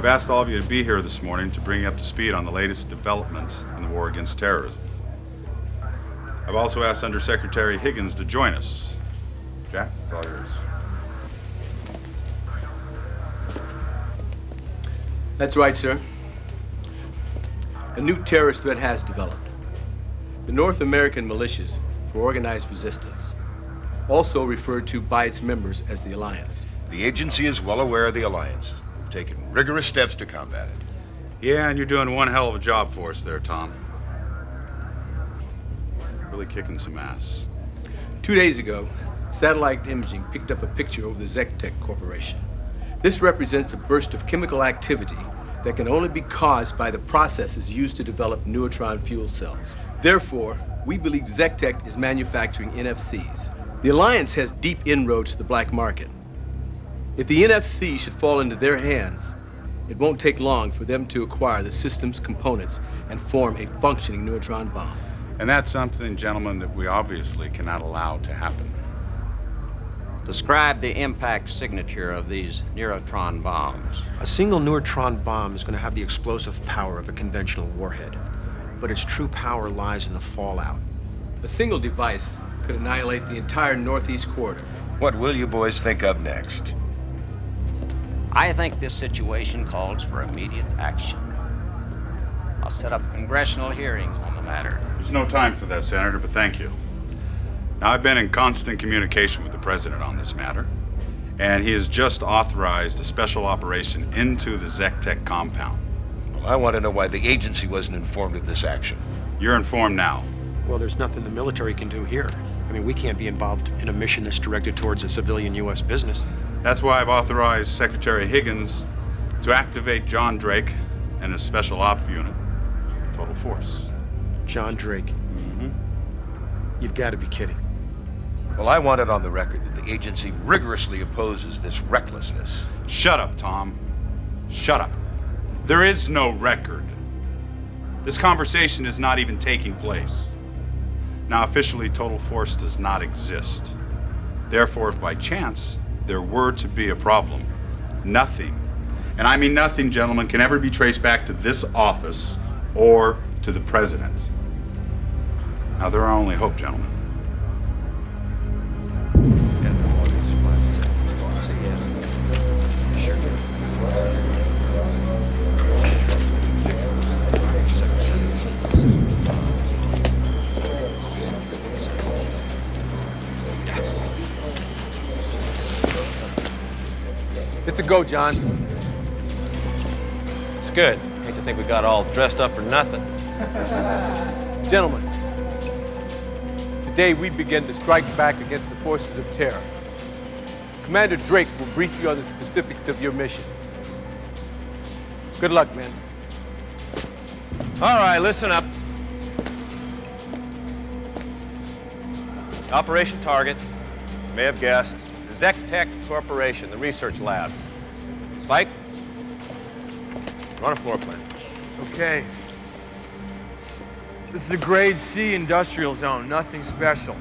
I've asked all of you to be here this morning to bring you up to speed on the latest developments in the war against terrorism. I've also asked Undersecretary Higgins to join us. Jack, it's all yours. That's right, sir. A new terrorist threat has developed. The North American militias for organized resistance, also referred to by its members as the Alliance. The agency is well aware of the Alliance. We've taken rigorous steps to combat it. Yeah, and you're doing one hell of a job for us there, Tom. Really kicking some ass. 2 days ago, satellite imaging picked up a picture of the ZTEC Corporation. This represents a burst of chemical activity that can only be caused by the processes used to develop neutron fuel cells. Therefore, we believe ZTEC is manufacturing NFCs. The Alliance has deep inroads to the black market. If the NFC should fall into their hands, it won't take long for them to acquire the system's components and form a functioning neutron bomb. And that's something, gentlemen, that we obviously cannot allow to happen. Describe the impact signature of these neutron bombs. A single neutron bomb is going to have the explosive power of a conventional warhead, but its true power lies in the fallout. A single device could annihilate the entire northeast corridor. What will you boys think of next? I think this situation calls for immediate action. I'll set up congressional hearings on the matter. There's no time for that, Senator, but thank you. Now, I've been in constant communication with the President on this matter, and he has just authorized a special operation into the ZTEC compound. Well, I want to know why the agency wasn't informed of this action. You're informed now. Well, there's nothing the military can do here. I mean, we can't be involved in a mission that's directed towards a civilian U.S. business. That's why I've authorized Secretary Higgins to activate John Drake and his special op unit, Total Force. John Drake. Mm-hmm. You've got to be kidding. Well, I want it on the record that the agency rigorously opposes this recklessness. Shut up, Tom. Shut up. There is no record. This conversation is not even taking place. Now, officially, Total Force does not exist. Therefore, if by chance there were to be a problem, nothing, and I mean nothing, gentlemen, can ever be traced back to this office or to the President. Now, there are only hope, gentlemen. It's a go, John. It's good. Hate to think we got all dressed up for nothing. Gentlemen, today we begin to strike back against the forces of terror. Commander Drake will brief you on the specifics of your mission. Good luck, men. All right, listen up. Operation Target, you may have guessed, ZTEC Corporation, the research labs. Spike, run a floor plan. Okay. This is a grade C industrial zone, nothing special.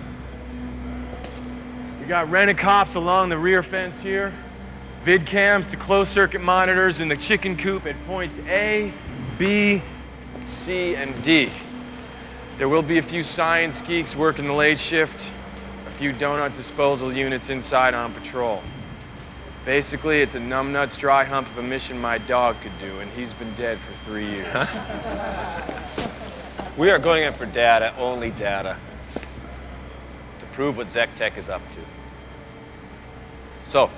We got rent-a-cops along the rear fence here, vid cams to closed circuit monitors in the chicken coop at points A, B, C, and D. There will be a few science geeks working the late shift, a few donut disposal units inside on patrol. Basically, it's a numbnuts dry hump of a mission my dog could do, and he's been dead for 3 years. We are going in for data, only data, to prove what ZTEC is up to. So,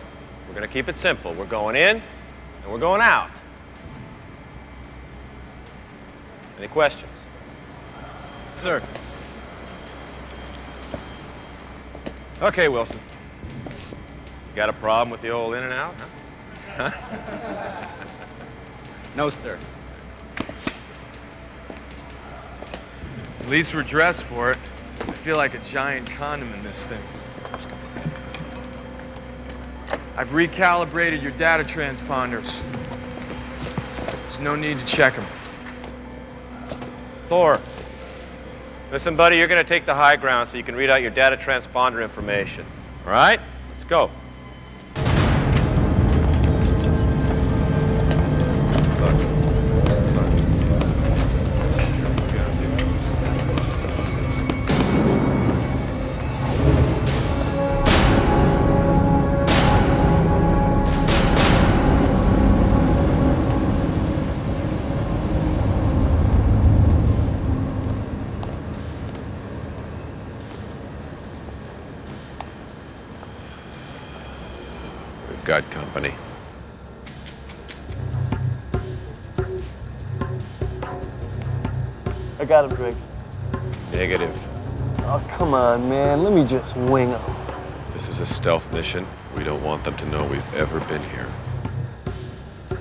we're going to keep it simple. We're going in, and we're going out. Any questions? Sir. Okay, Wilson. You got a problem with the old in and out, huh? No, sir. At least we're dressed for it. I feel like a giant condom in this thing. I've recalibrated your data transponders. There's no need to check them. Thor, listen, buddy, you're going to take the high ground so you can read out your data transponder information. All right? Let's go. got company. I got him, Drake. Negative. Oh, come on, man. Let me just wing him. This is a stealth mission. We don't want them to know we've ever been here.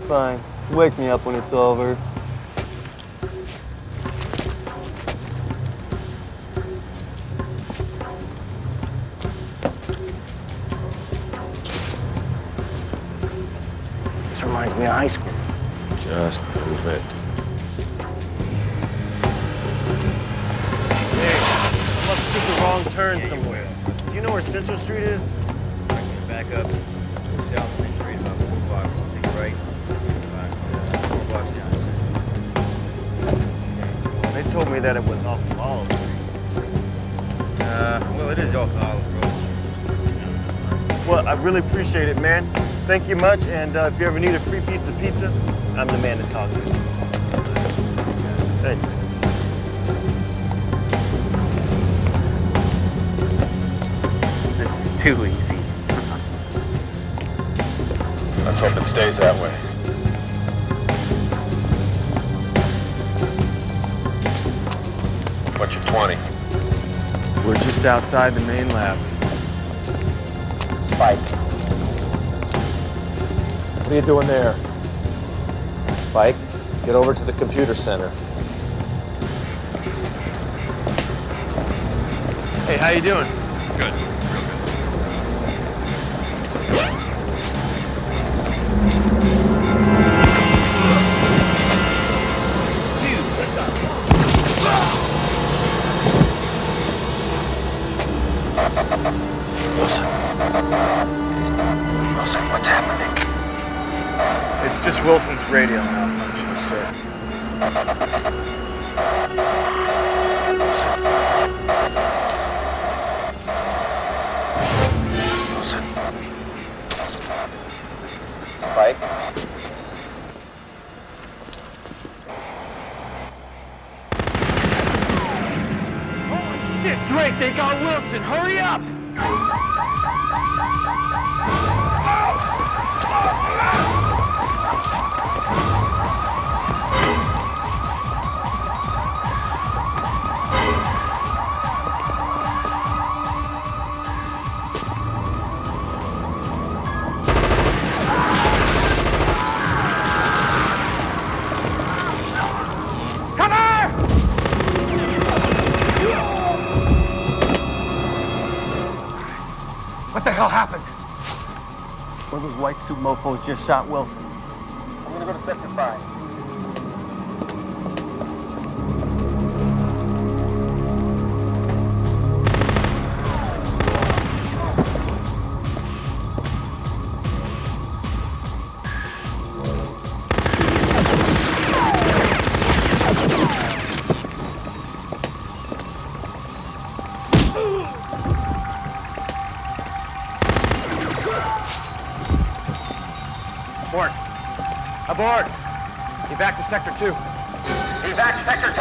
Fine. Wake me up when it's over. This reminds me of high school. Just move it. Hey, must have took the wrong turn somewhere. Do you know where Central Street is? Back up, go south on the street about 4 blocks, take a right, about 4 blocks down Central. They told me that it was off Olive Street. Well, it is off Olive Road. Well, I really appreciate it, man. Thank you much, and if you ever need a free piece of pizza, I'm the man to talk to. Thanks. This is too easy. Let's hope it stays that way. What's your 20? We're just outside the main lab. Spike. What are you doing there? Spike, get over to the computer center. Hey, how you doing? Good. Wilson, what's happening? It's just Wilson's radio malfunction, sir. Spike? Holy shit, Drake, they got Wilson. Hurry up! What the hell happened? One of those white suit mofos just shot Wilson. I'm gonna go to Sector 5. Abort! Abort! Evac to Sector 2. Evac to Sector 2!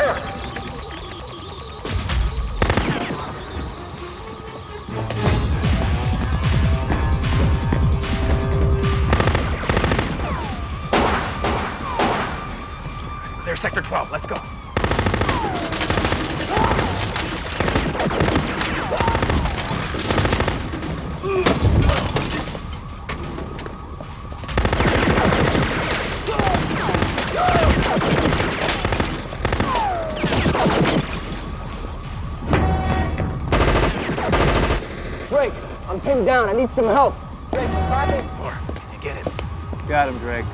There's Sector 12. Let's go. Drake, I'm pinned down. I need some help. Drake, you copy? You get it. Got him, Drake.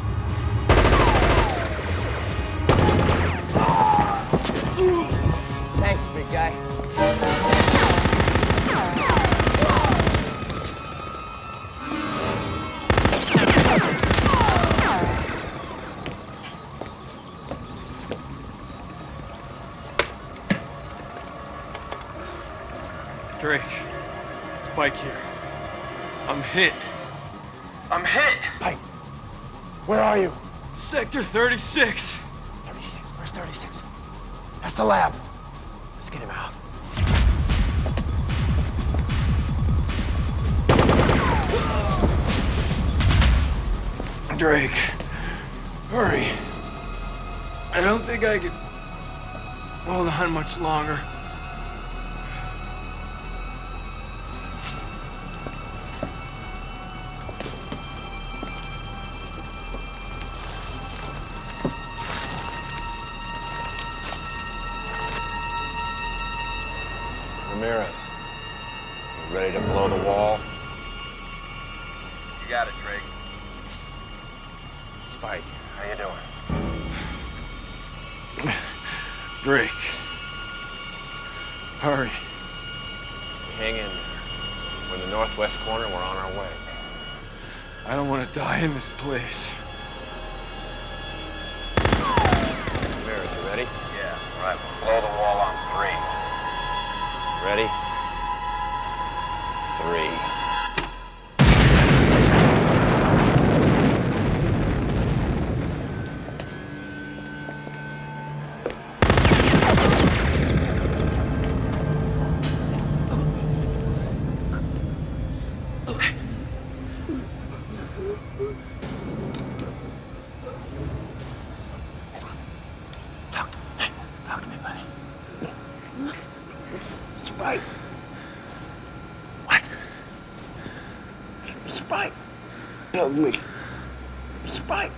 Thanks, big guy. Drake, Spike here. I'm hit. I'm hit! Spike, where are you? Sector 36. 36. Where's 36? That's the lab. Let's get him out. Drake, hurry. I don't think I can hold on much longer. Ramirez, you ready to blow the wall? You got it, Drake. Spike, how you doing? Drake, hurry. Hang in there. We're in the northwest corner, we're on our way. I don't want to die in this place. Ramirez, you ready? Yeah, all right, we'll blow the wall on 3. Ready? 3. Talk to me, buddy. Spike. What? Spike. Help me. Spike.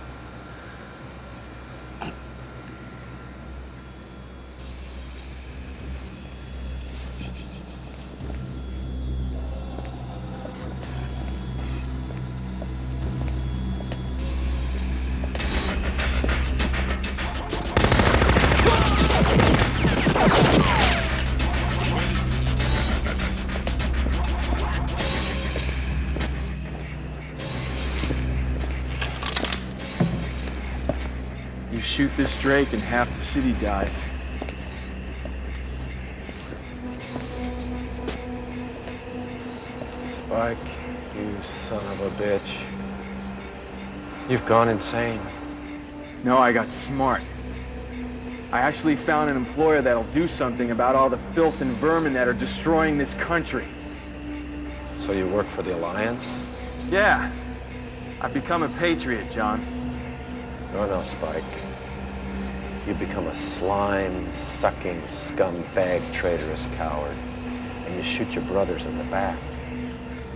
You shoot this Drake and half the city dies. Spike, you son of a bitch. You've gone insane. No, I got smart. I actually found an employer that'll do something about all the filth and vermin that are destroying this country. So you work for the Alliance? Yeah, I've become a patriot, John. No, Spike. You become a slime-sucking, scumbag, traitorous coward. And you shoot your brothers in the back.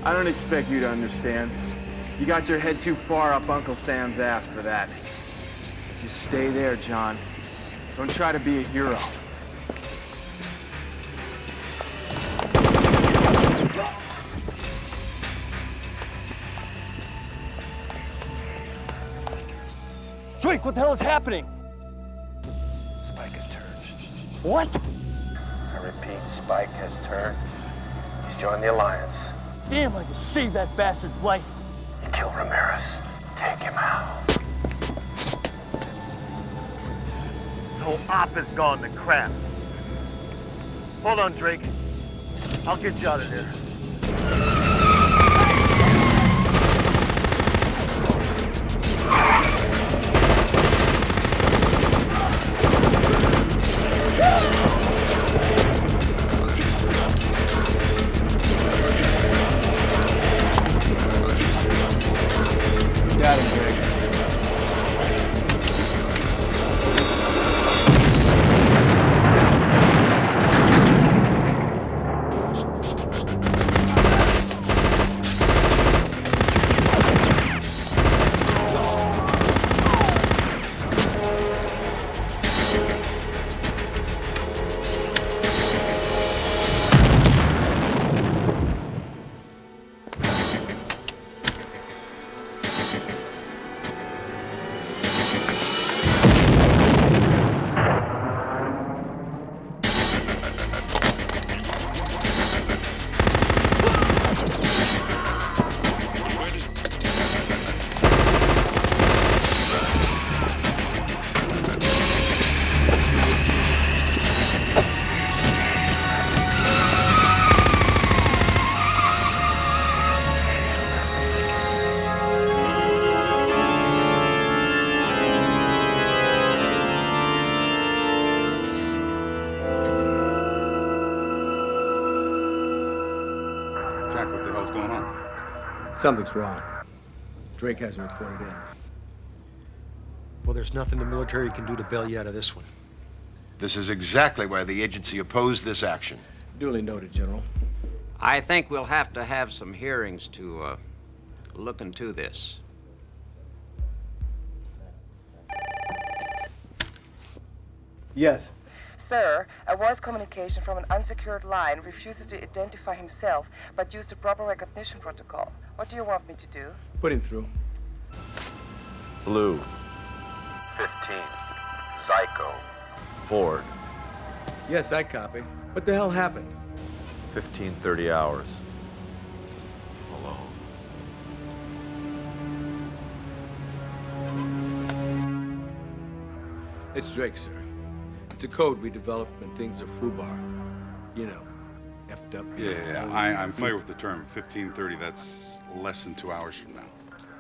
I don't expect you to understand. You got your head too far up Uncle Sam's ass for that. Just stay there, John. Don't try to be a hero. Drake, what the hell is happening? Spike has turned. What? I repeat, Spike has turned. He's joined the Alliance. Damn, I just saved that bastard's life. You killed Ramirez. Take him out. This whole op has gone to crap. Hold on, Drake. I'll get you out of here. Got him, Drake. Jack, what the hell's going on? Something's wrong. Drake hasn't reported in. Well, there's nothing the military can do to bail you out of this one. This is exactly why the agency opposed this action. Duly noted, General. I think we'll have to have some hearings to look into this. Yes. Sir, a voice communication from an unsecured line refuses to identify himself, but used the proper recognition protocol. What do you want me to do? Put him through. Blue. 15. Zyko. Ford. Yes, I copy. What the hell happened? 15:30 hours. Alone. It's Drake, sir. It's a code we developed when things are foobar. You know, effed up. Yeah, I'm familiar with the term. 1530, that's less than 2 hours from now.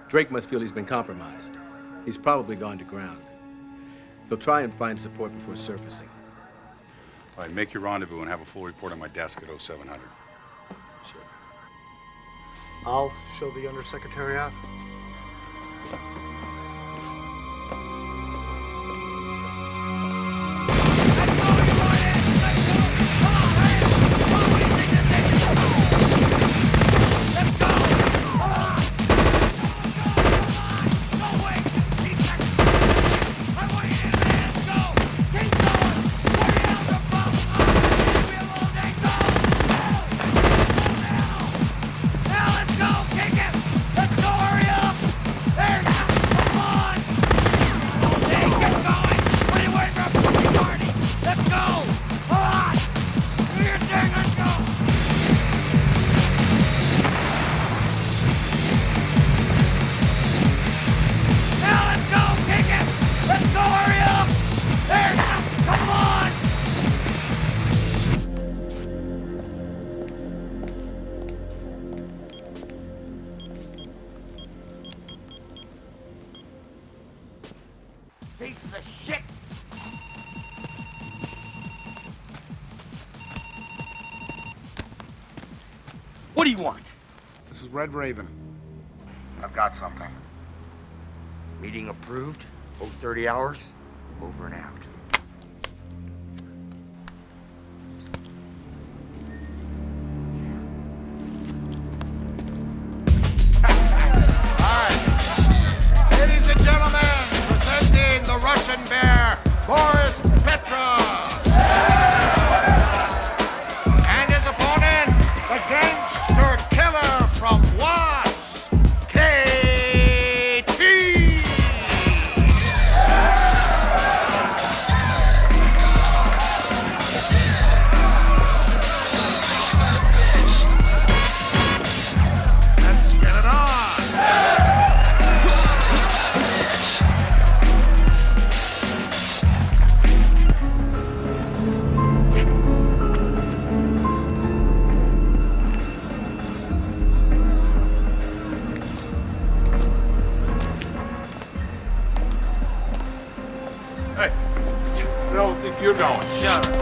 Drake must feel he's been compromised. He's probably gone to ground. He'll try and find support before surfacing. All right, make your rendezvous and have a full report on my desk at 0700. Sure. I'll show the Undersecretary out. Pieces of shit! What do you want? This is Red Raven. I've got something. Meeting approved. 30 hours. Over and out. Ladies and gentlemen, presenting the Russian bear, Boris Petrov. And his opponent, the gangster killer from Watts, KT. Let's get it on. Hey, where do you think you're going? Shut up.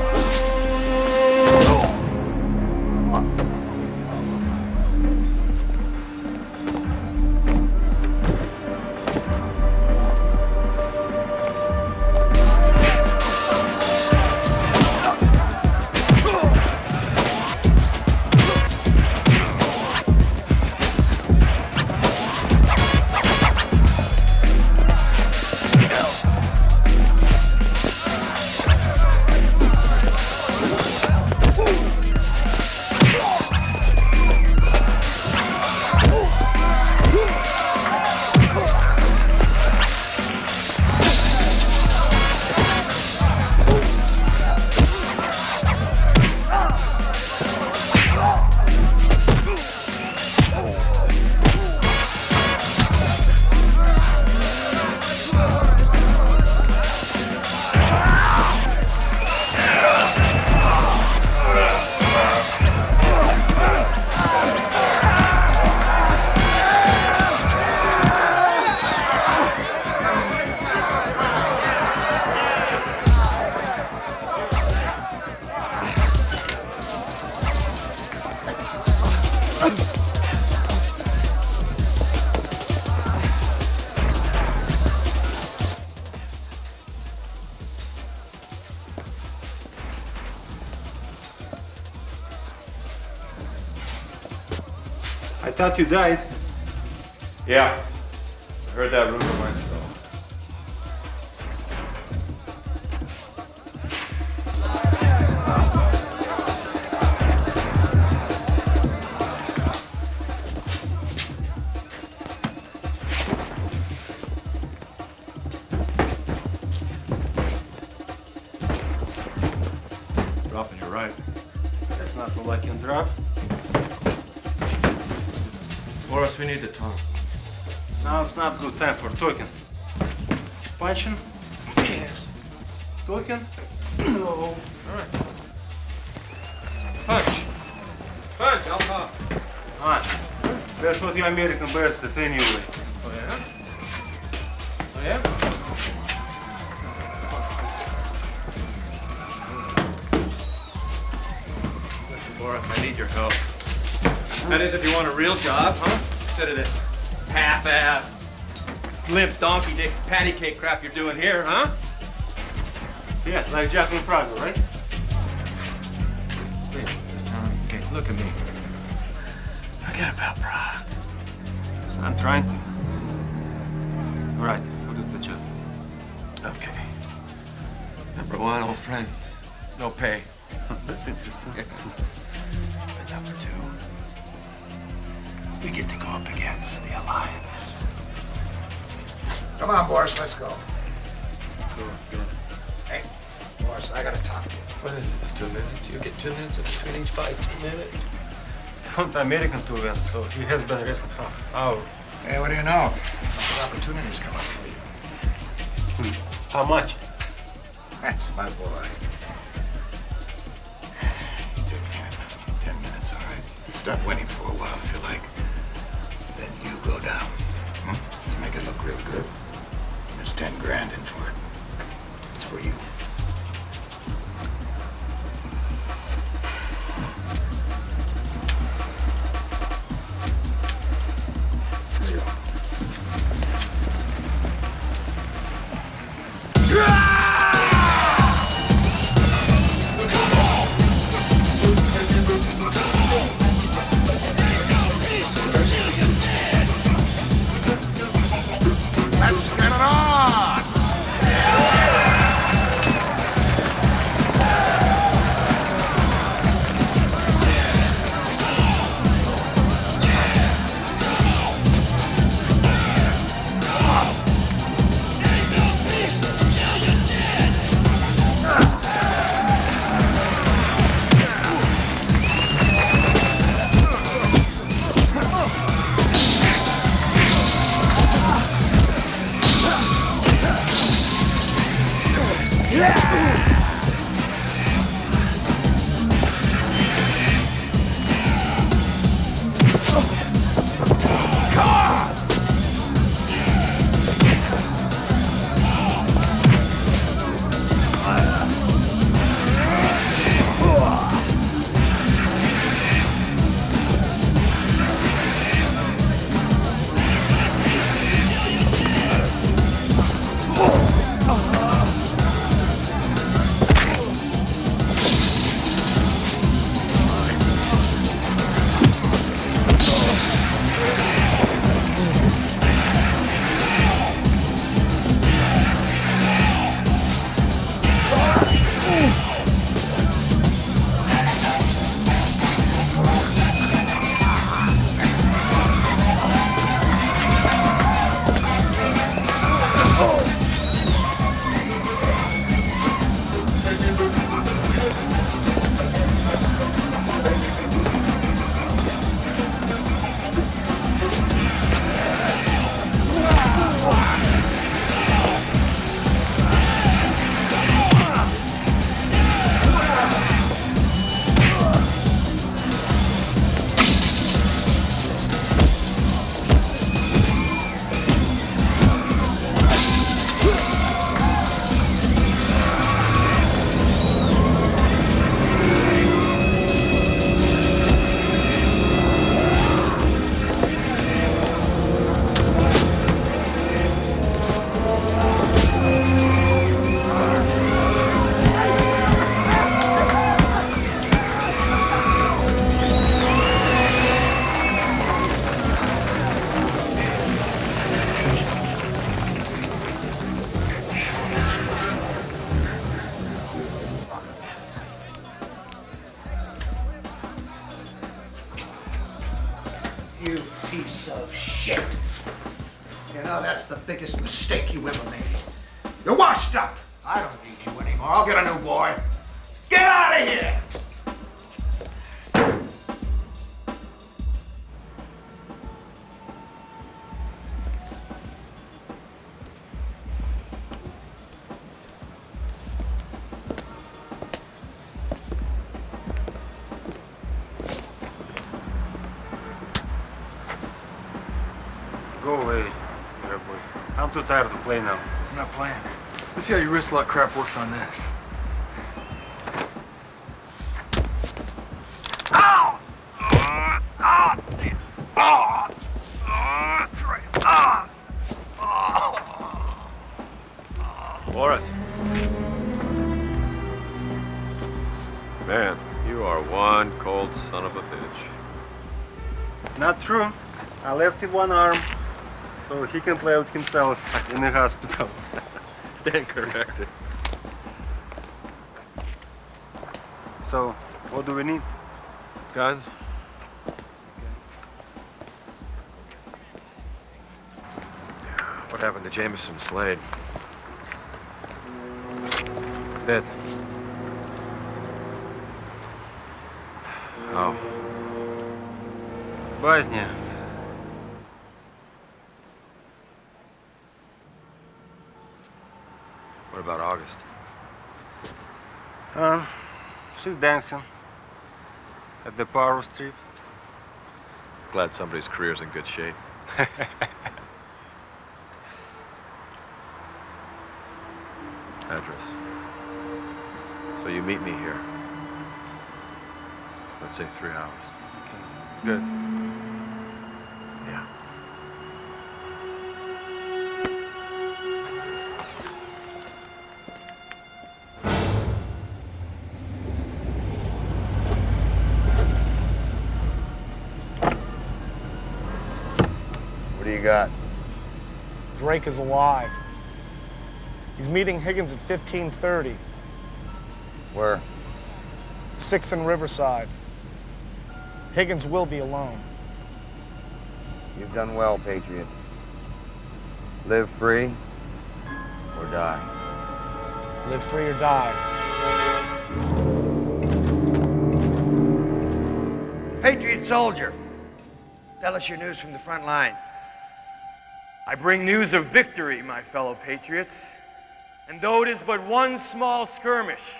I thought you died. Yeah. I heard that rumor myself. Dropping you right. That's not all I can drop. Boris, we need to talk. Now it's not good time for talking. Punching? Yes. Talking? No. All right. Punch. Punch, I'll talk. Punch. That's what you American best at anyway. Oh, yeah? Oh, yeah? Listen, Boris, I need your help. That is, if you want a real job, huh? Instead of this half-assed, limp donkey dick patty cake crap you're doing here, huh? Yeah, like Jack in Prague, right? Hey, hey, look at me. Forget about Prague. Listen, I'm trying to. All right, what is the job? Okay. Number one, old friend, no pay. That's interesting. But number two, we get to go up against the Alliance. Come on, Boris, let's go. Go. Hey, Boris, I gotta talk to you. What is this, 2 minutes? You get 2 minutes in between each fight, 2 minutes? Don't American to win, so he has been resting half hour. Hey, what do you know? Some good opportunities come up for you. How much? That's my boy. You do 10 minutes, all right? You start winning for a while if you like. Then you go down. Make it look real good. There's 10 grand in for it. It's for you. Let's go. Let's get it on! know that's the biggest mistake you ever made. You're washed up. I don't need you anymore. I'll get a new boy. Get out of here! Go away, airboy. I'm too tired to play now. I'm not playing. Let's see how your wrist lock crap works on this. Ow! Ah! Jesus! Ah! Ah! Christ! Ah! Boris. Man, you are one cold son of a bitch. Not true. I left him one arm so he can play with himself in the hospital. Stand corrected. So, what do we need? Guns? What happened to Jameson and Slade? Dead. Oh. Bosnia. What about August? She's dancing at the power strip. Glad somebody's career's in good shape. Address. So you meet me here. Let's say 3 hours. Good. Yeah. What do you got? Drake is alive. He's meeting Higgins at 15:30. Where? 6th and Riverside. Higgins will be alone. You've done well, Patriot. Live free or die. Live free or die. Patriot soldier, tell us your news from the front line. I bring news of victory, my fellow patriots. And though it is but one small skirmish,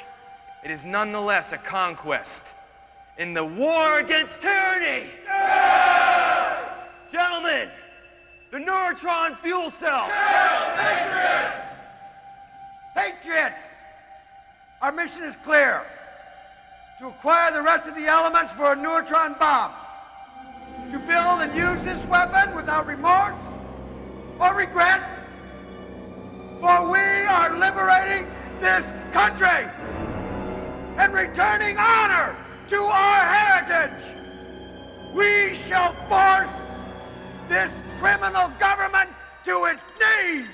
it is nonetheless a conquest in the war against tyranny. Yeah! Gentlemen, the neutron fuel cell. Patriots! Patriots! Our mission is clear. To acquire the rest of the elements for a neutron bomb. To build and use this weapon without remorse or regret. For we are liberating this country and returning honor to our heritage. We shall force this criminal government to its knees.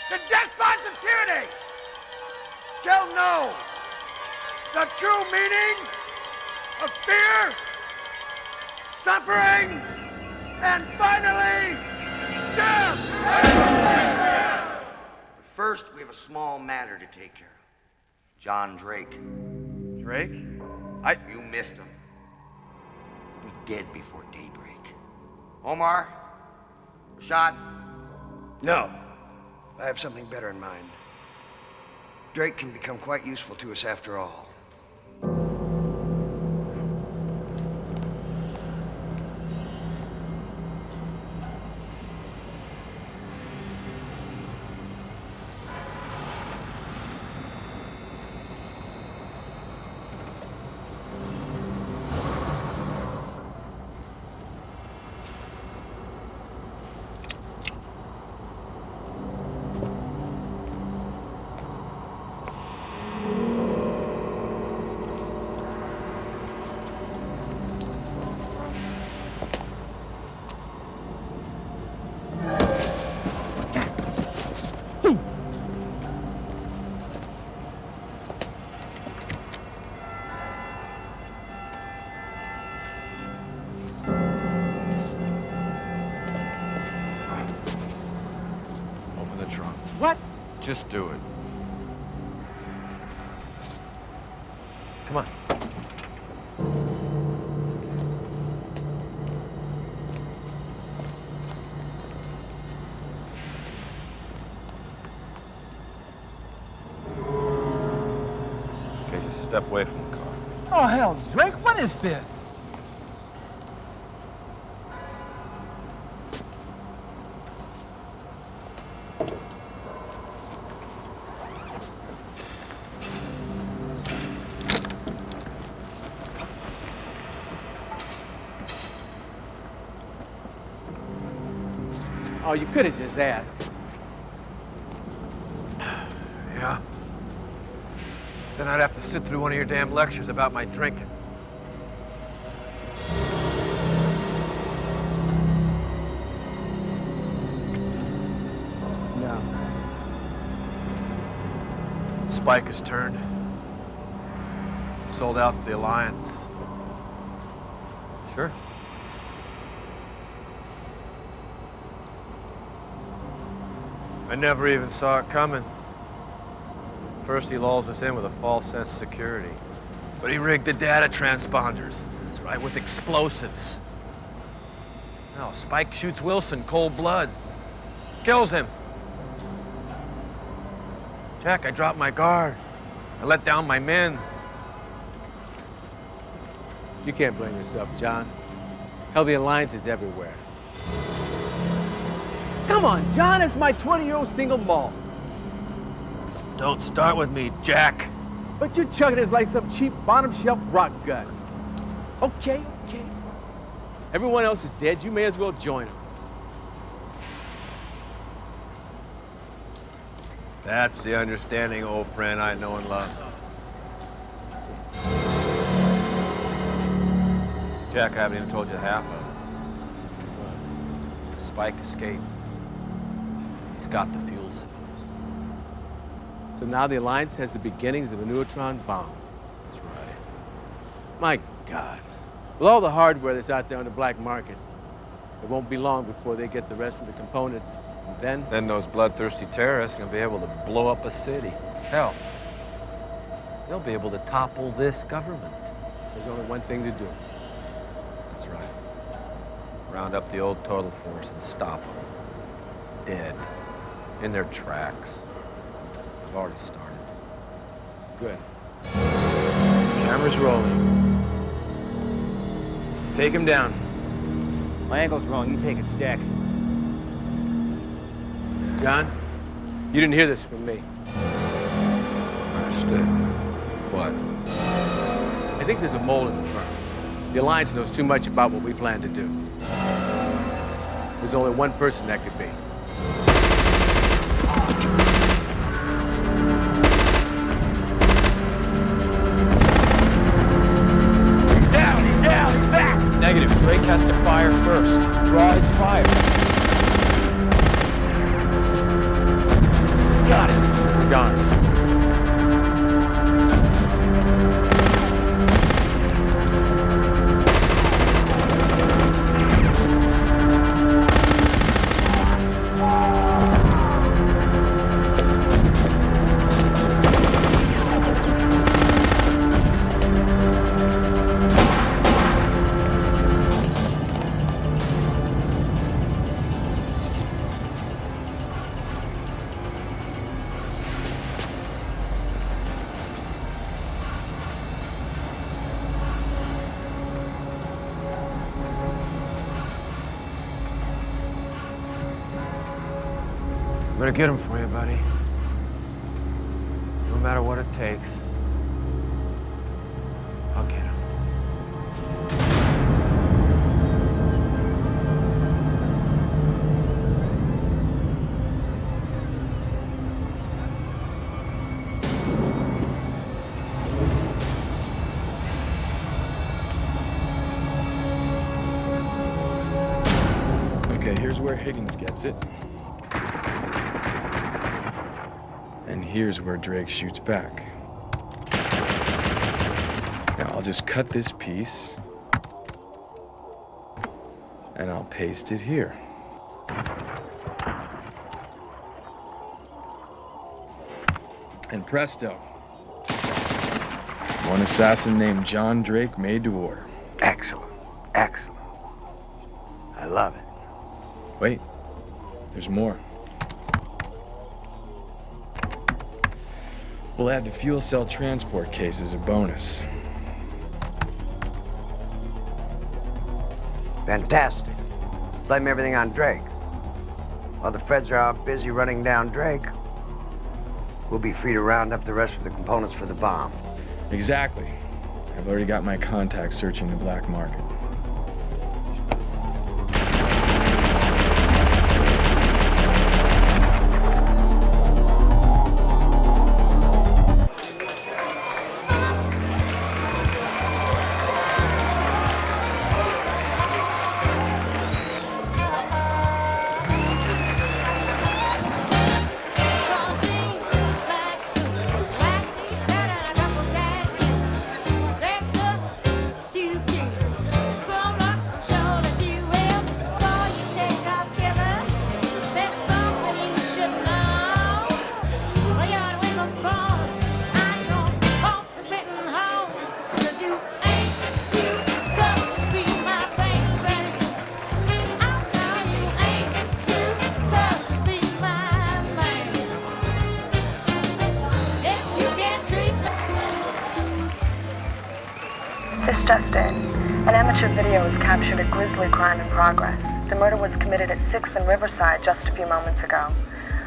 The despots of tyranny shall know the true meaning of fear, suffering, and finally, death! First, we have a small matter to take care of. John Drake. Drake? You missed him. He'll be dead before daybreak. Omar? Rashad? No. I have something better in mind. Drake can become quite useful to us after all. Just do it. Come on. Okay, just step away from the car. Oh, hell, Drake, what is this? Oh, you could have just asked. Yeah? Then I'd have to sit through one of your damn lectures about my drinking. No. Spike has turned. Sold out to the Alliance. Sure. I never even saw it coming. First, he lulls us in with a false sense of security. But he rigged the data transponders. That's right, with explosives. No, Spike shoots Wilson cold blood. Kills him. Jack, I dropped my guard. I let down my men. You can't blame yourself, John. Hell, the Alliance is everywhere. Come on, John, it's my 20-year-old single malt. Don't start with me, Jack. But you're chugging it like some cheap bottom-shelf rock gun. Okay. Everyone else is dead. You may as well join them. That's the understanding, old friend I know and love. Jack, I haven't even told you half of it. Spike escaped. He's got the fuel cells. So now the Alliance has the beginnings of a neutron bomb. That's right. My God. With all the hardware that's out there on the black market, it won't be long before they get the rest of the components. And then? Then those bloodthirsty terrorists are going to be able to blow up a city. Hell, they'll be able to topple this government. There's only one thing to do. That's right. Round up the old total force and stop them. Dead. In their tracks. I've already started. Good. Camera's rolling. Take him down. My angle's wrong. You take it, Stacks. John, you didn't hear this from me. Understood. What? I think there's a mole in the firm. The Alliance knows too much about what we plan to do. There's only one person that could be. Negative. Drake has to fire first. Draw his fire. Got it. Got it. I'm gonna get him for you, buddy. No matter what it takes. I'll get him. Okay, here's where Higgins gets it. And here's where Drake shoots back. Now I'll just cut this piece and I'll paste it here. presto. One assassin named John Drake made to order. Excellent. Excellent. I love it. Wait, there's more. We'll add the fuel cell transport case as a bonus. Fantastic. Blame everything on Drake. While the feds are out busy running down Drake, we'll be free to round up the rest of the components for the bomb. Exactly. I've already got my contacts searching the black market. This just in. An amateur video has captured a grisly crime in progress. The murder was committed at 6th and Riverside just a few moments ago.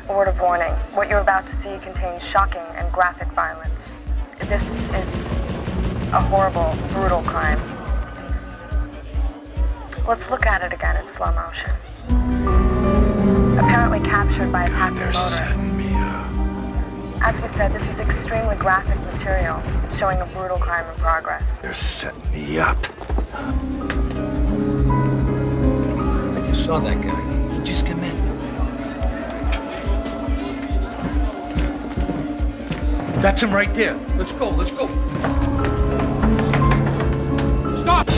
A word of warning, what you're about to see contains shocking and graphic violence. This is a horrible, brutal crime. Let's look at it again in slow motion. Apparently captured by a passing motorist. As we said, this is extremely graphic material, showing a brutal crime in progress. They're setting me up. I think you saw that guy. He just came in. That's him right there. Let's go, let's go. Stop!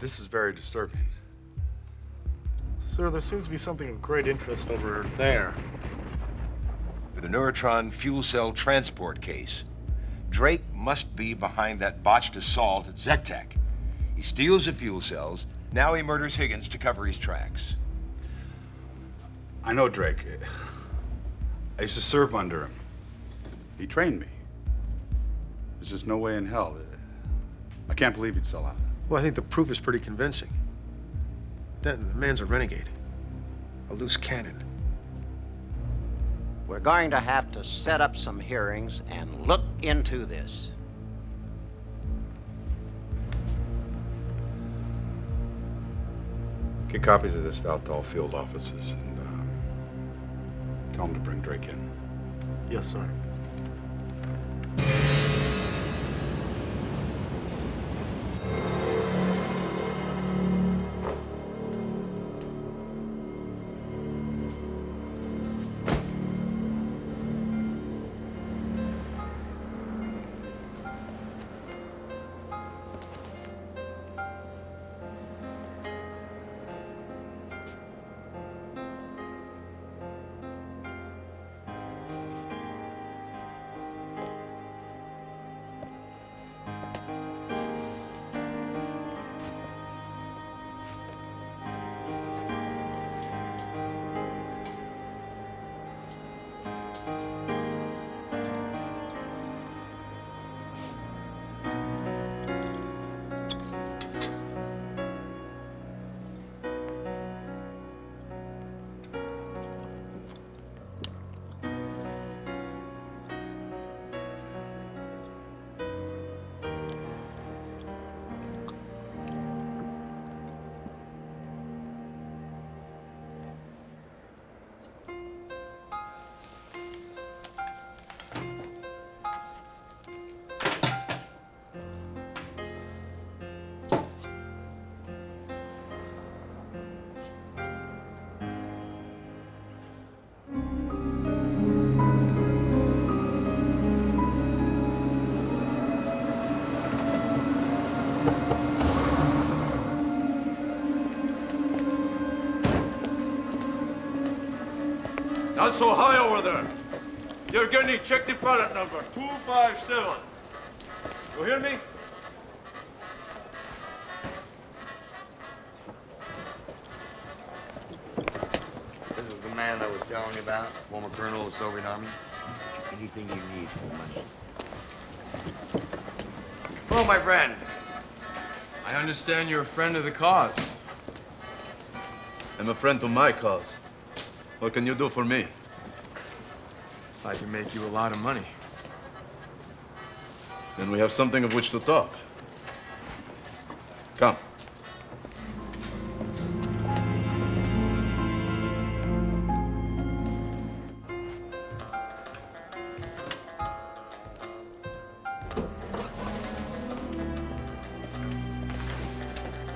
This is very disturbing. Sir, there seems to be something of great interest over there. For the Neurotron fuel cell transport case, Drake must be behind that botched assault at ZTEC. He steals the fuel cells, now he murders Higgins to cover his tracks. I know Drake. I used to serve under him. He trained me. There's just no way in hell. I can't believe he'd sell out. Well, I think the proof is pretty convincing. Denton, the man's a renegade. A loose cannon. We're going to have to set up some hearings and look into this. Get copies of this out to all field offices and tell them to bring Drake in. Yes, sir. Not so high over there. Yevgeny, check the pilot number, 257. You hear me? This is the man I was telling you about, former colonel of the Soviet Army. Get you anything you need for money. Hello, my friend. I understand you're a friend of the cause. I'm a friend to my cause. What can you do for me? I can make you a lot of money. Then we have something of which to talk. Come.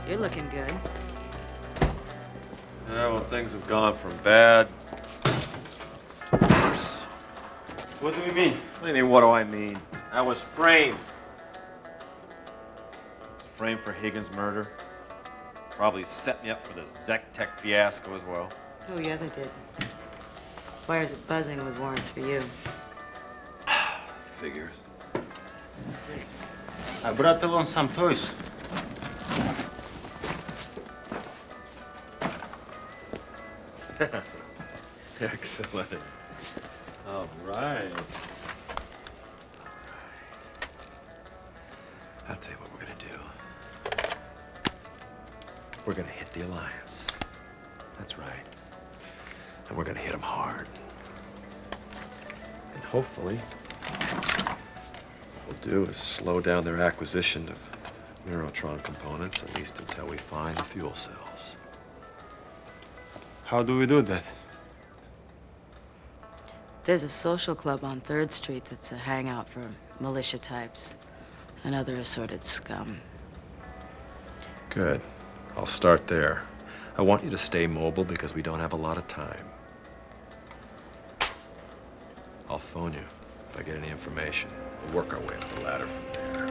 You're looking good. Yeah, well, things have gone from bad to worse. What do you mean? What do you mean, what do I mean? I was framed. I was framed for Higgins' murder. Probably set me up for the ZTEC fiasco as well. Oh, yeah, they did. Wires are buzzing with warrants for you. Figures. I brought along some toys. Excellent. All right. I'll tell you what we're gonna do. We're gonna hit the Alliance. That's right. And we're gonna hit them hard. And hopefully, what we'll do is slow down their acquisition of neurotron components, at least until we find the fuel cells. How do we do that? There's a social club on 3rd Street that's a hangout for militia types and other assorted scum. Good. I'll start there. I want you to stay mobile because we don't have a lot of time. I'll phone you if I get any information. We'll work our way up the ladder from there.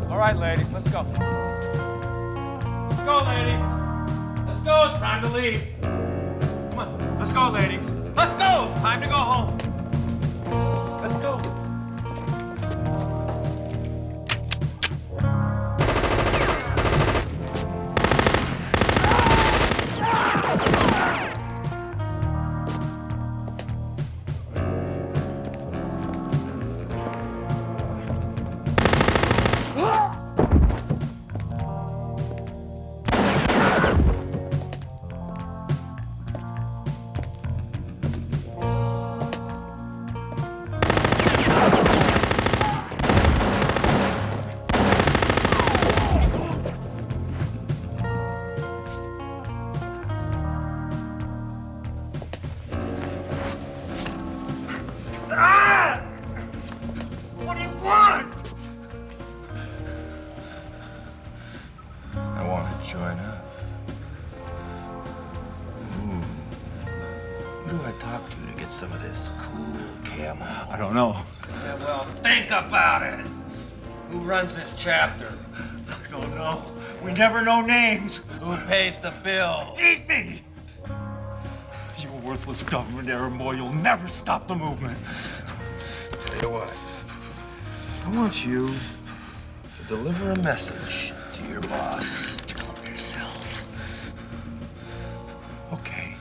All right, ladies, let's go. Let's go, ladies. Let's go, it's time to leave. Come on, let's go, ladies. Let's go, it's time to go home. Let's go. What do you want? I want to join up. Who do I talk to get some of this cool camo? I don't know. Yeah, well, think about it. Who runs this chapter? I don't know. We never know names. Who pays the bill? Eat me! You worthless government errand boy, you'll never stop the movement. Tell you what. I want you to deliver a message to your boss. Tell him yourself. Okay.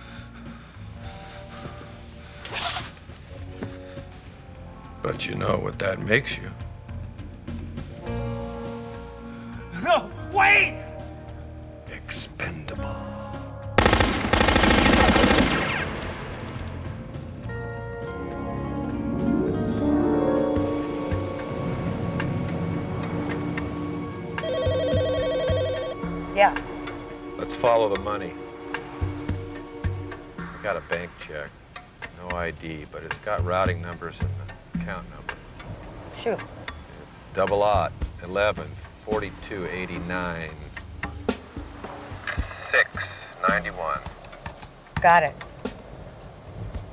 But you know what that makes you. No, wait! Expendable. Yeah. Let's follow the money. I got a bank check. No ID, but it's got routing numbers and the account number. Shoot. Double aught, 11, 42, 89, 6, 91. Got it.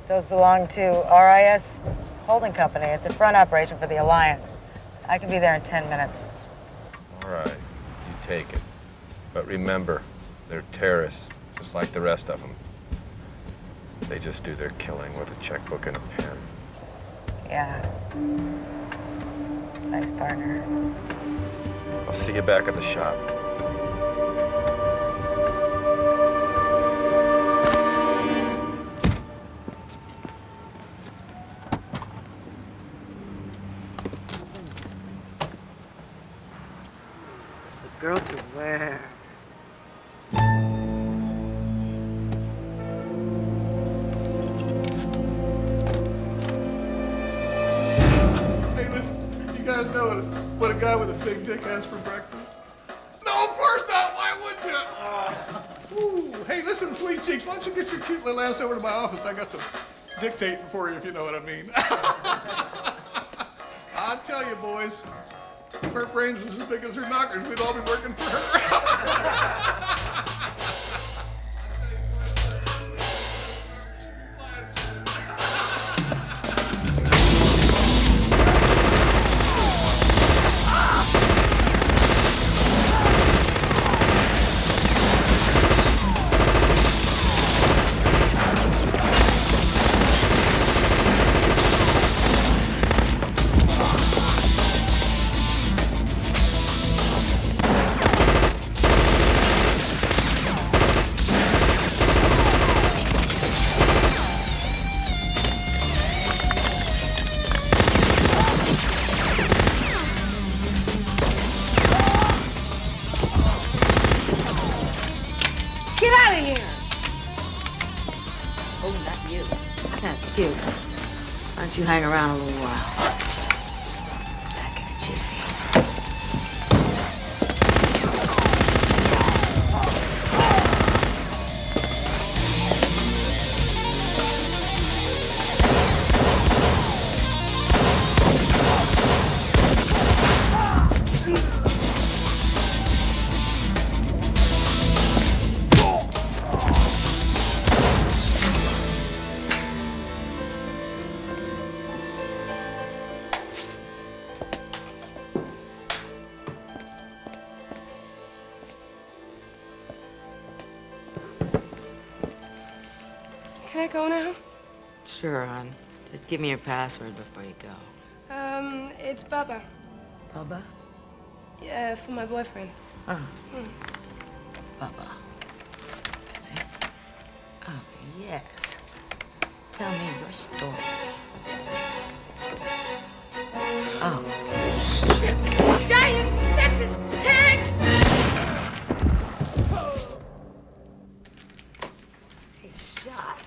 Those belong to RIS Holding Company. It's a front operation for the Alliance. I can be there in 10 minutes. All right, you take it. But remember, they're terrorists, just like the rest of them. They just do their killing with a checkbook and a pen. Yeah. Thanks, partner. I'll see you back at the shop. It's a girl to wear. Hey, listen, you guys know what a guy with a big dick has for breakfast? No, of course not. Why would you? Ooh. Hey, listen, sweet cheeks, why don't you get your cute little ass over to my office? I got some dictating for you, if you know what I mean. I'll tell you, boys, if her brains was as big as her knockers, we'd all be working for her. Get out of here! Oh, not you. Yeah, cute. Why don't you hang around a little while? Back in a jiffy. Can I go now? Sure, hon. Just give me your password before you go. It's Baba. Bubba? Yeah, for my boyfriend. Oh. Bubba. Okay. Oh, yes. Tell me your story. Oh, shit. Die, you sexist pig! He's shot.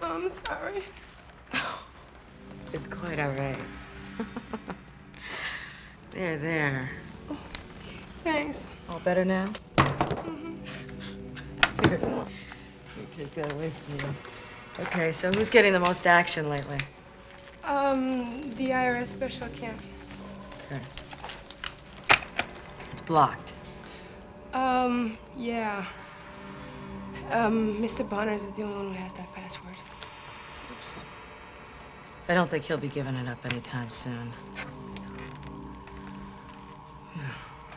I'm sorry. It's quite all right. There. Thanks. All better now? Mm-hmm. Here, take that away from you. Okay, so who's getting the most action lately? The IRS special camp. Okay. It's blocked. Yeah. Mr. Bonners is the only one who has that password. Oops. I don't think he'll be giving it up anytime soon.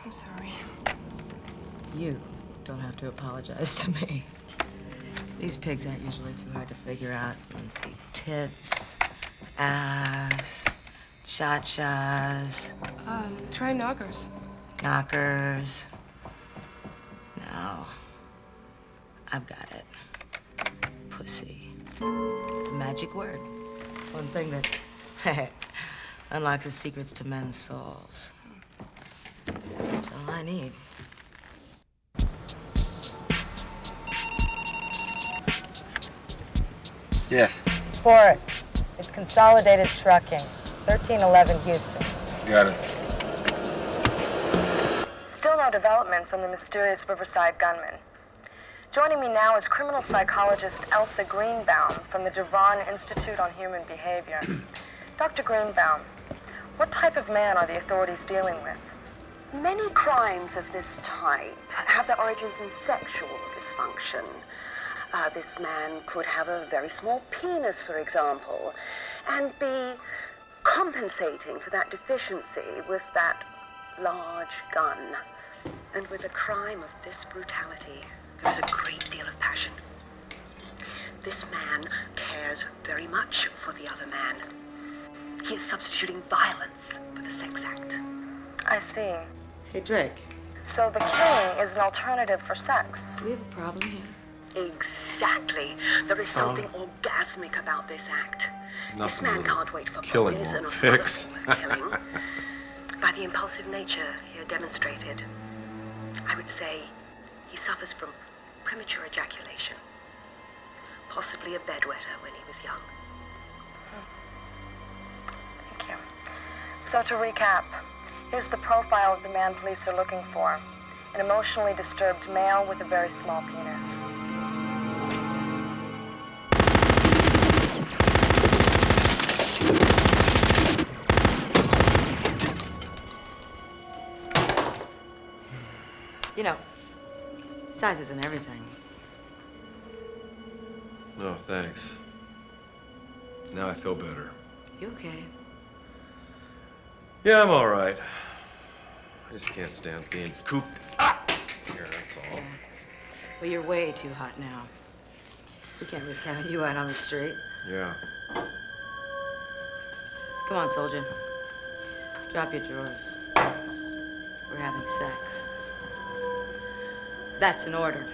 I'm sorry. You don't have to apologize to me. These pigs aren't usually too hard to figure out. Let's see, tits, ass, cha-chas. Try knockers. Knockers. No. I've got it. Pussy. The magic word. One thing that unlocks the secrets to men's souls. That's all I need. Yes. Boris, it's Consolidated Trucking, 1311 Houston. Got it. Still more developments on the mysterious Riverside gunman. Joining me now is criminal psychologist Elsa Greenbaum from the Devon Institute on Human Behavior. Dr. Greenbaum, what type of man are the authorities dealing with? Many crimes of this type have their origins in sexual dysfunction. This man could have a very small penis, for example, and be compensating for that deficiency with that large gun. And with a crime of this brutality, there is a great deal of passion. This man cares very much for the other man. He is substituting violence for the sex act. I see. Hey, Drake. So the killing is an alternative for sex. Do we have a problem here? Exactly. There is something orgasmic about this act. This man can't wait for killing poison won't or fix. some other form of killing. By the impulsive nature here demonstrated, I would say he suffers from premature ejaculation. Possibly a bedwetter when he was young. Thank you. So to recap, here's the profile of the man police are looking for. An emotionally disturbed male with a very small penis. You know, size isn't everything. No, thanks. Now I feel better. You okay? Yeah, I'm all right. I just can't stand being cooped up here, that's all. Well, you're way too hot now. We can't risk having you out on the street. Yeah. Come on, soldier. Drop your drawers. We're having sex. That's an order.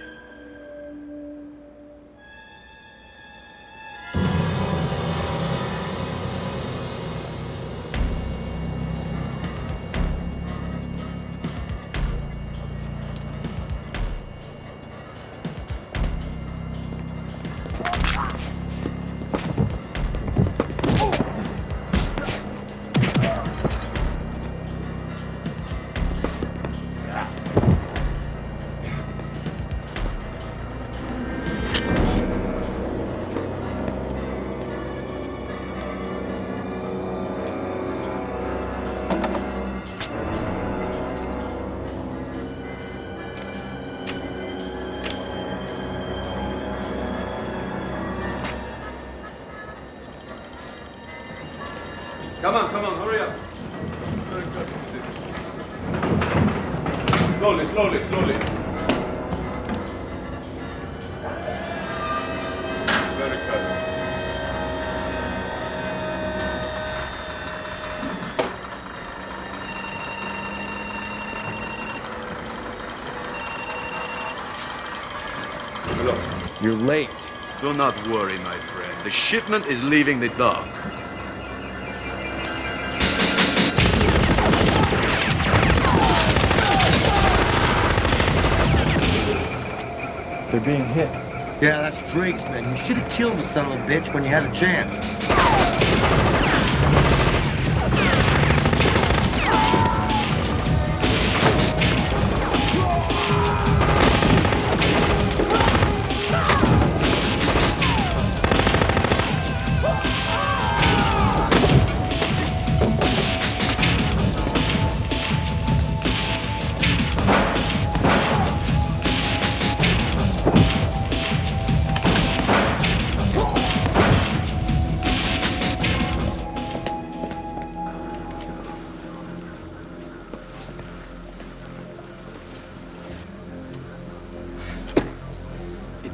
Come on, hurry up. Slowly. Very good. Hello. You're late. Do not worry, my friend. The shipment is leaving the dock. They're being hit. Yeah, that's Drake's men. You should have killed the son of a bitch when you had a chance.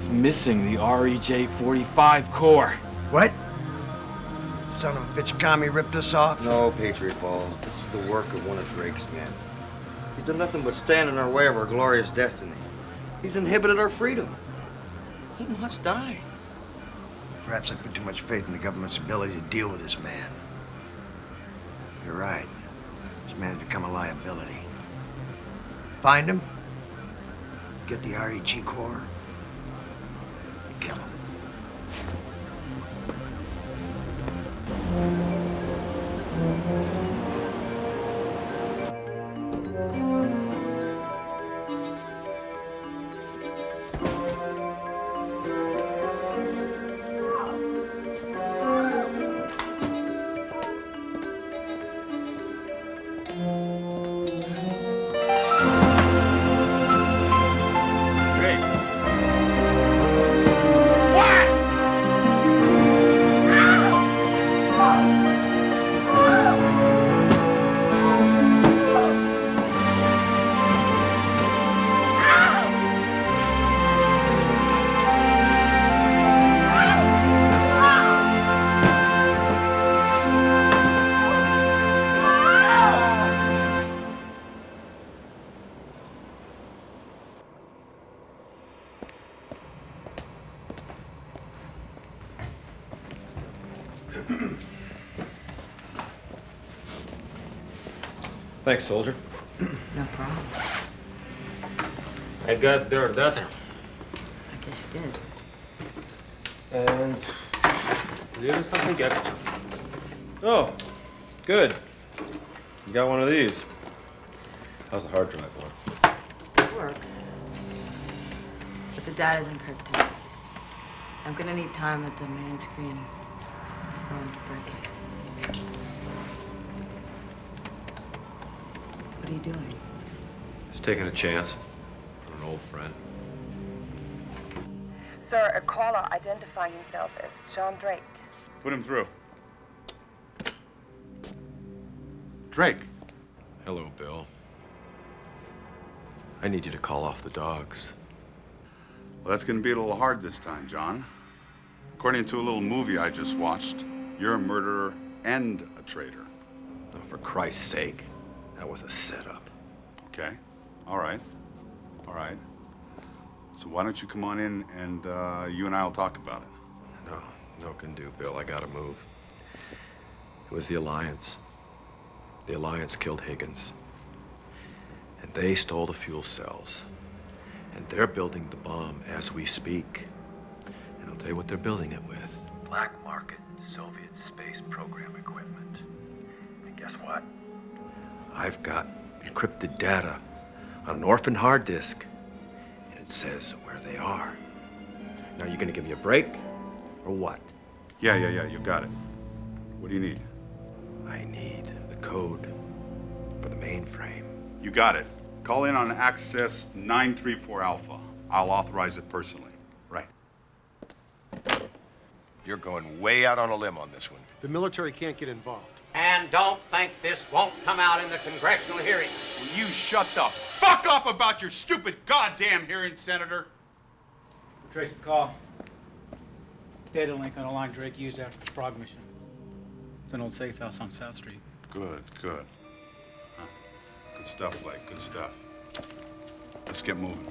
Missing the REJ-45 core. What? Son of a bitch commie ripped us off? No, Patriot Balls. This is the work of one of Drake's men. He's done nothing but stand in our way of our glorious destiny. He's inhibited our freedom. He must die. Perhaps I put too much faith in the government's ability to deal with this man. You're right. This man's become a liability. Find him, get the REG core, kill him. Thanks, soldier. No problem. I got their data. I guess you did. And there is something extra. Oh, good. You got one of these. How's the hard drive going? Good work. But the data's encrypted. I'm gonna need time at the main screen at the phone to break it. What are you doing? Just taking a chance on an old friend. Sir, a caller identifying himself as John Drake. Put him through. Drake. Hello, Bill. I need you to call off the dogs. Well, that's gonna be a little hard this time, John. According to a little movie I just watched, you're a murderer and a traitor. Oh, for Christ's sake, that was a setup. Okay, all right, all right. So why don't you come on in and you and I will talk about it. No can do, Bill. I gotta move. It was the Alliance. The Alliance killed Higgins. And they stole the fuel cells. And they're building the bomb as we speak. And I'll tell you what they're building it with. Black market Soviet space program equipment. And guess what? I've got encrypted data on an orphan hard disk. And it says where they are. Now, you gonna give me a break? Or what? Yeah, you got it. What do you need? I need the code for the mainframe. You got it. Call in on access 934 Alpha. I'll authorize it personally. Right. You're going way out on a limb on this one. The military can't get involved. And don't think this won't come out in the congressional hearings. Will you shut the fuck up about your stupid goddamn hearings, Senator? Trace the call. Data link on a line Drake used after the Prague mission. It's an old safe house on South Street. Good. Huh. Good stuff, Blake. Good stuff. Let's get moving.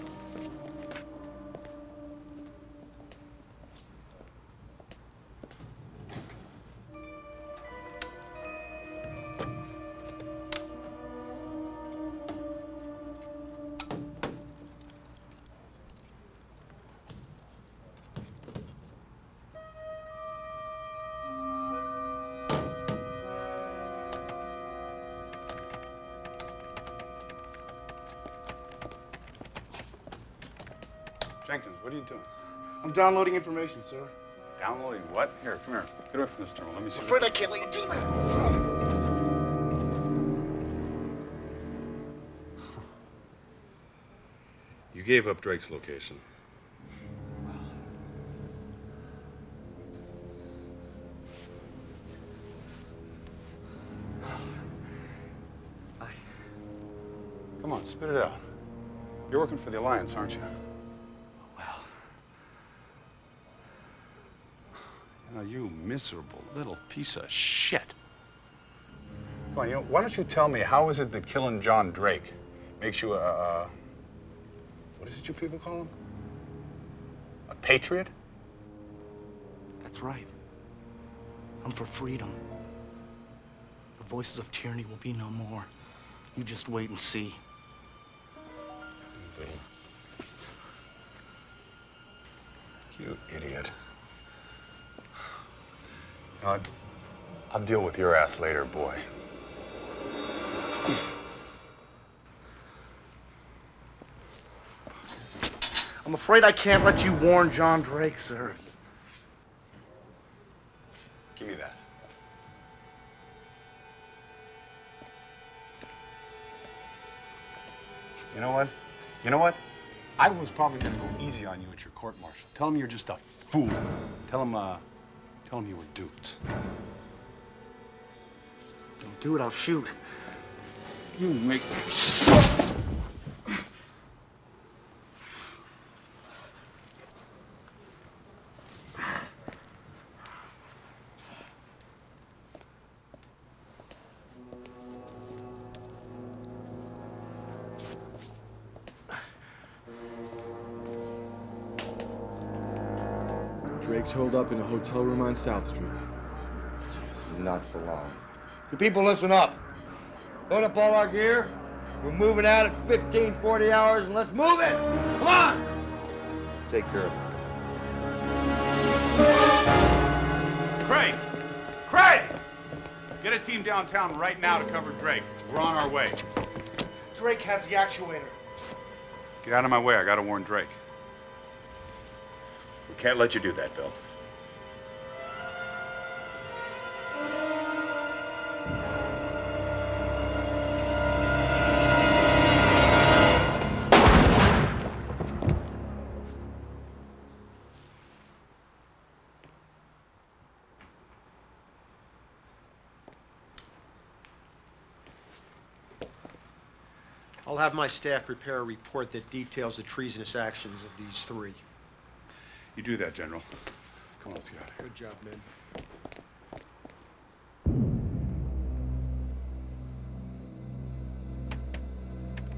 Jenkins, what are you doing? I'm downloading information, sir. Downloading what? Here, come here. Get away from this terminal. Let me see. I'm afraid I can't let you do that. You gave up Drake's location. Come on, spit it out. You're working for the Alliance, aren't you? Well. You know, you miserable little piece of shit. Come on, why don't you tell me how is it that killing John Drake makes you what is it you people call him? A patriot? That's right. I'm for freedom. The voices of tyranny will be no more. You just wait and see. You idiot. You know, I'll deal with your ass later, boy. I'm afraid I can't let you warn John Drake, sir. Give me that. You know what? You know what? I was probably gonna go easy on you at your court-martial. Tell him you're just a fool. Tell him you were duped. Don't do it, I'll shoot. You make me Drake's holed up in a hotel room on South Street. Not for long. You people listen up. Load up all our gear. We're moving out at 15:40 hours, and let's move it! Come on! Take care of it. Craig! Craig! Get a team downtown right now to cover Drake. We're on our way. Drake has the actuator. Get out of my way. I gotta warn Drake. We can't let you do that, Bill. I'll have my staff prepare a report that details the treasonous actions of these three. You do that, General. Come on, let's get out of here. Good job, man.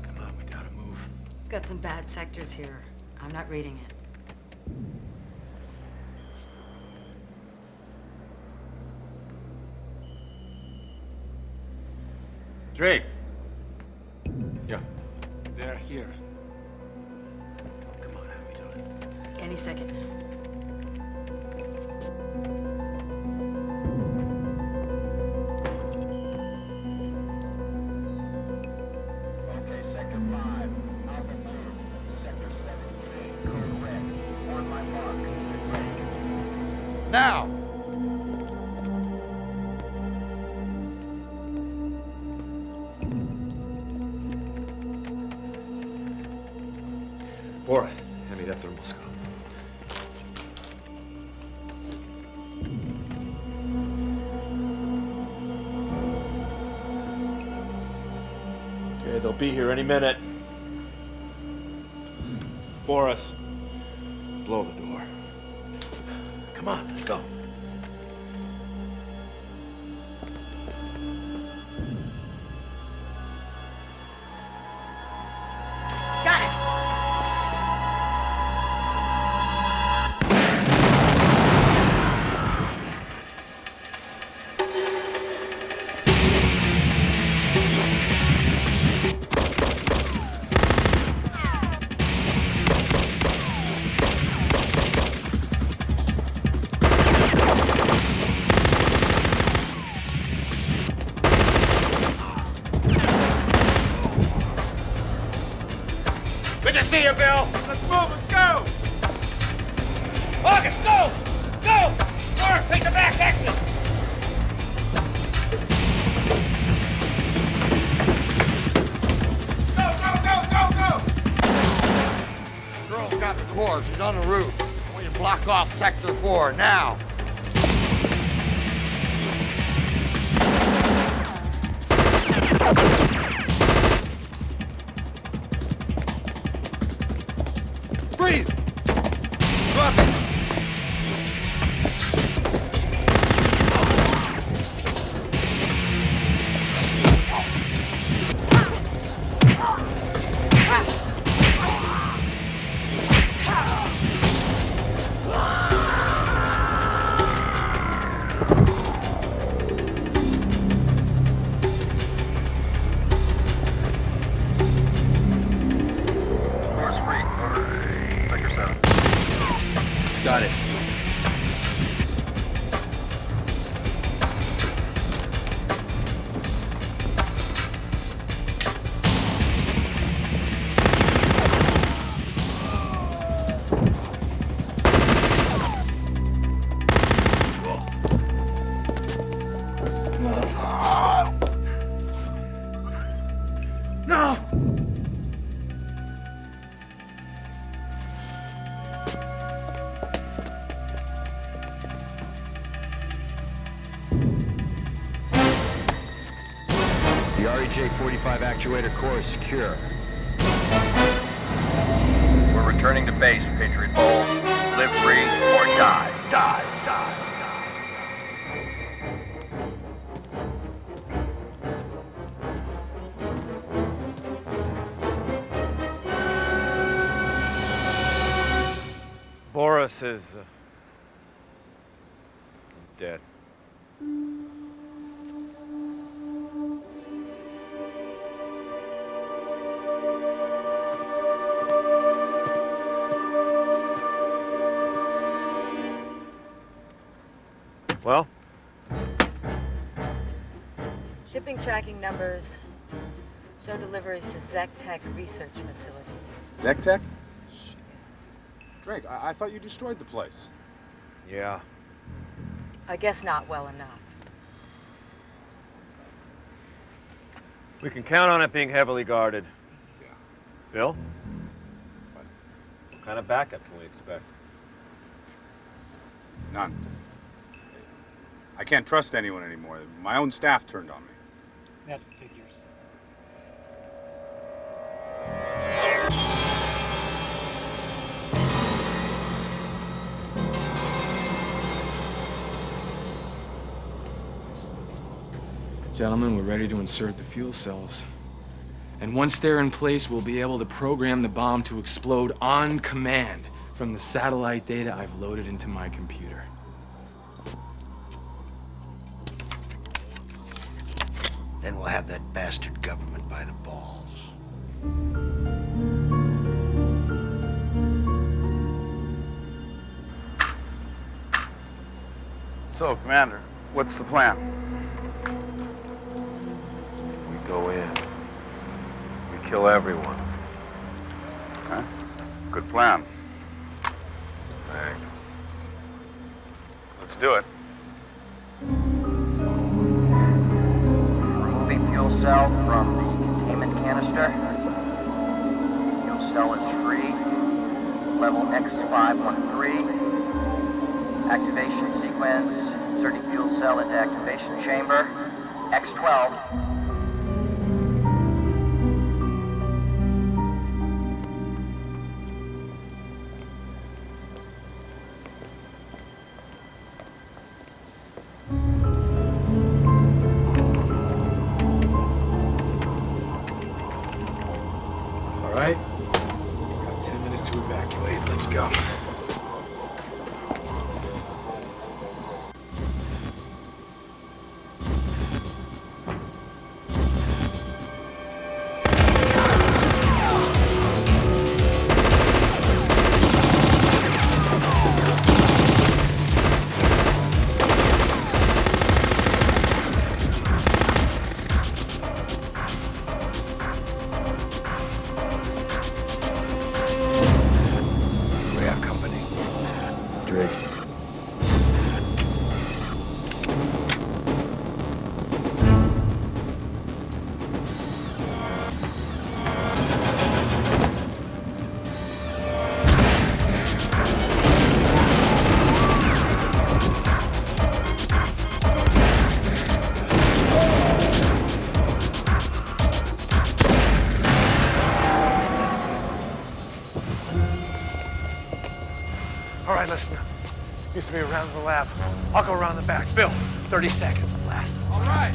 Come on, we gotta move. Got some bad sectors here. I'm not reading it. Drake. Yeah. They're here. Come on, how we doing? Any second now. Okay, Sector 5, Alpha Blue, Sector 17, Code Red, on my mark, Drake. Now! Boris, hand me that thermal scope. Okay, they'll be here any minute. Boris, blow the door. Come on, let's go. Got it! Good to see you, Bill! Let's move, let's go! August, go! Go! North, take the back exit! Girl's got the core. She's on the roof. I want you to block off Sector 4 now. Breathe! Drop it! Doors free. Over. Sector 7. Got it. No! The REJ-45 actuator core is secure. We're returning to base, Patriot Balls. Live free or die. Die. Die. Boris is... he's dead. tracking numbers show deliveries to ZTEC research facilities. ZTEC? Drake, I thought you destroyed the place. Yeah. I guess not well enough. We can count on it being heavily guarded. Yeah. Bill? What kind of backup can we expect? None. I can't trust anyone anymore. My own staff turned on me. That figures. Gentlemen, we're ready to insert the fuel cells. And once they're in place, we'll be able to program the bomb to explode on command from the satellite data I've loaded into my computer. Then we'll have that bastard government by the balls. So, Commander, what's the plan? We go in. We kill everyone. Okay. Good plan. Thanks. Let's do it. Removing fuel cell from the containment canister. Fuel cell is free. Level X513. Activation sequence. Inserting fuel cell into activation chamber. X12. All right? Got 10 minutes to evacuate. Let's go. We have company. Drake. All right, listen up. You three around the lab. I'll go around the back. Bill, 30 seconds. Blast. All right.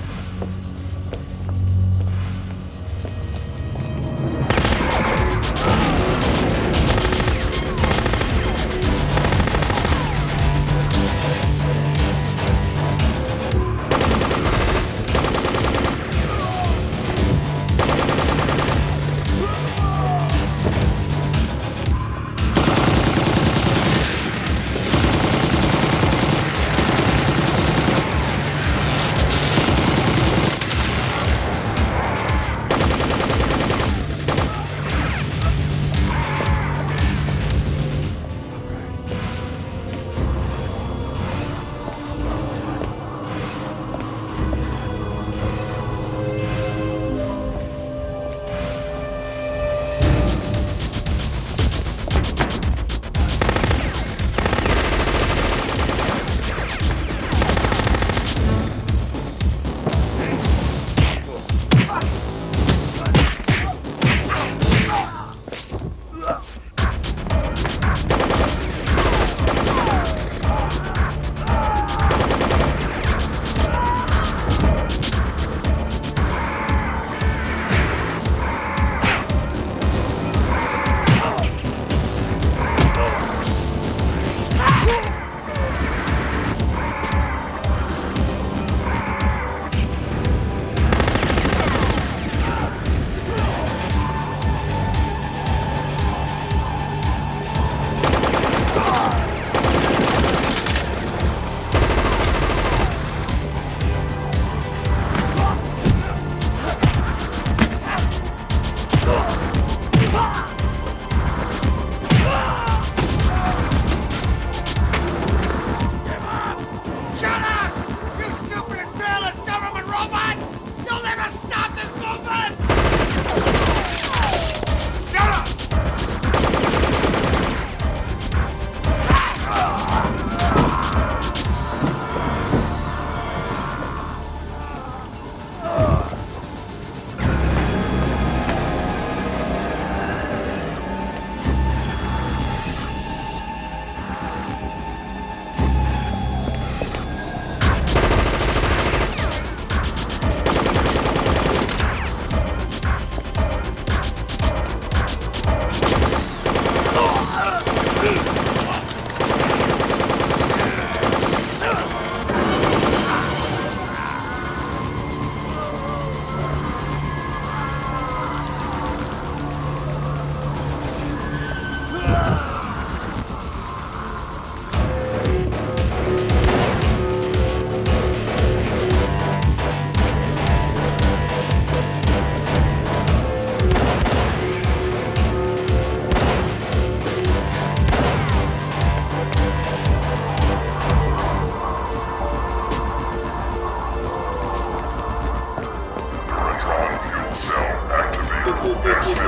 Shit!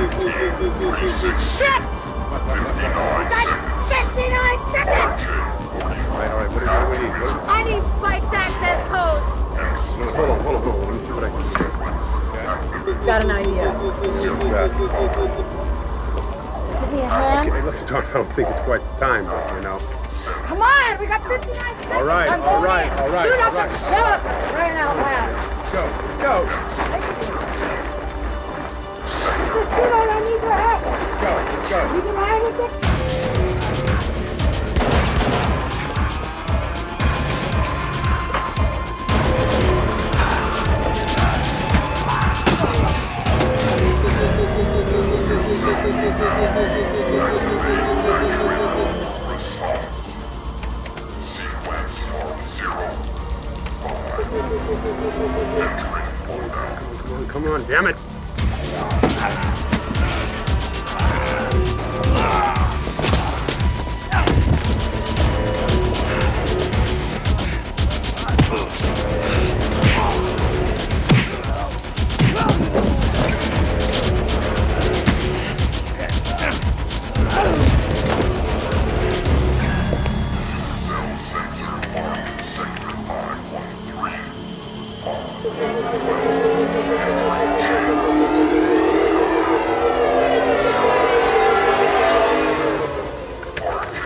We got 59 seconds! All right, what do we need? I need Spike's access codes. No, hold on. Let me see what I can do. Got an idea. What's that? Give me a hand. Okay, look, I don't think it's quite the time, but, you know. Come on, we got 59 seconds. All right. Suit up and shut up. Crying out loud. Let's go. I need your help. Let's go. You can ride with it. Come on, damn it.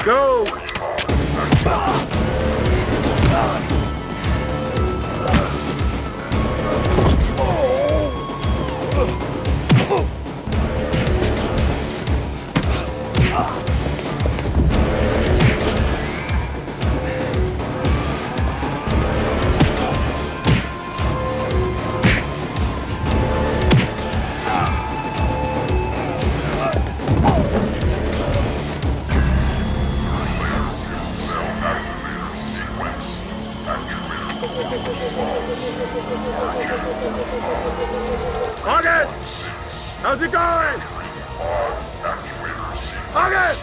Go! Oleg! How's it going? Oleg!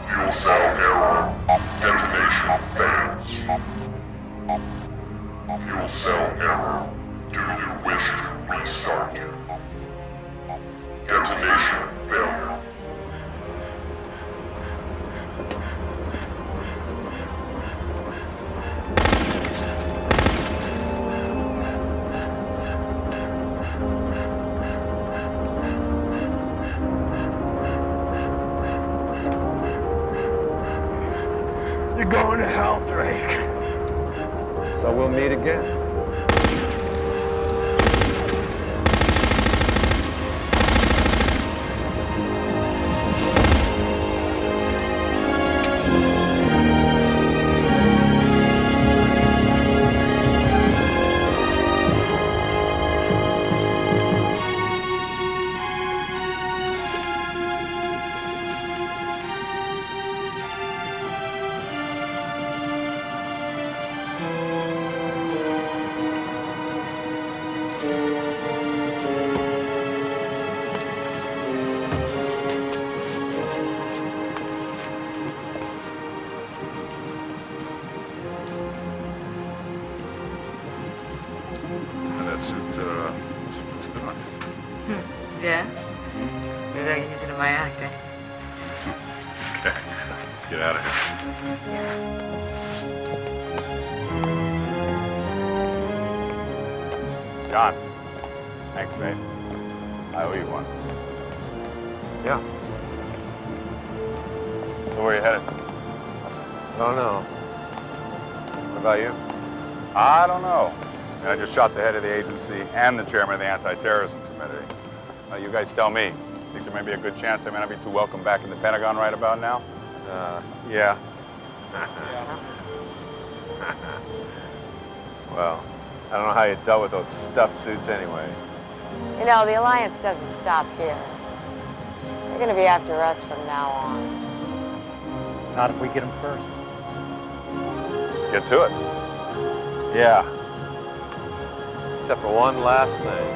Fuel cell error. Detonation fails. Fuel cell error. Do you wish to restart? Detonation failure. You're going to hell, Drake. So we'll meet again. That's it, it's good on. Yeah? Maybe I can use it in my acting. Okay, let's get out of here. John, thanks, mate. I owe you one. Yeah. So where are you headed? I don't know. What about you? I don't know. I just shot the head of the agency and the chairman of the anti-terrorism committee. You guys tell me. Think there may be a good chance I may not be too welcome back in the Pentagon right about now? Yeah. Well, I don't know how you dealt with those stuffed suits anyway. You know, the Alliance doesn't stop here. They're gonna be after us from now on. Not if we get them first. Let's get to it. Yeah. Except for one last thing.